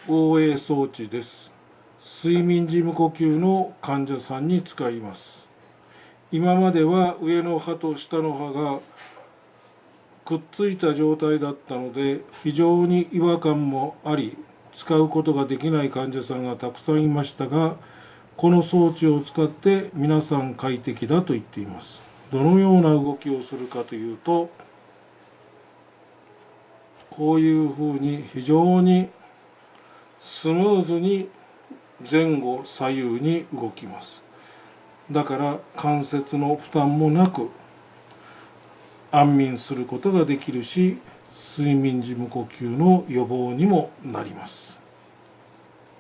OA 装置です。睡眠時無呼吸の患者さんに使います。今までは上の歯と下の歯がくっついた状態だったので非常に違和感もあり使うことができない患者さんがたくさんいましたが、この装置を使って皆さん快適だと言っています。どのような動きをするかというと、こういうふうに非常にスムーズに前後左右に動きます。だから関節の負担もなく安眠することができるし、睡眠時無呼吸の予防にもなります。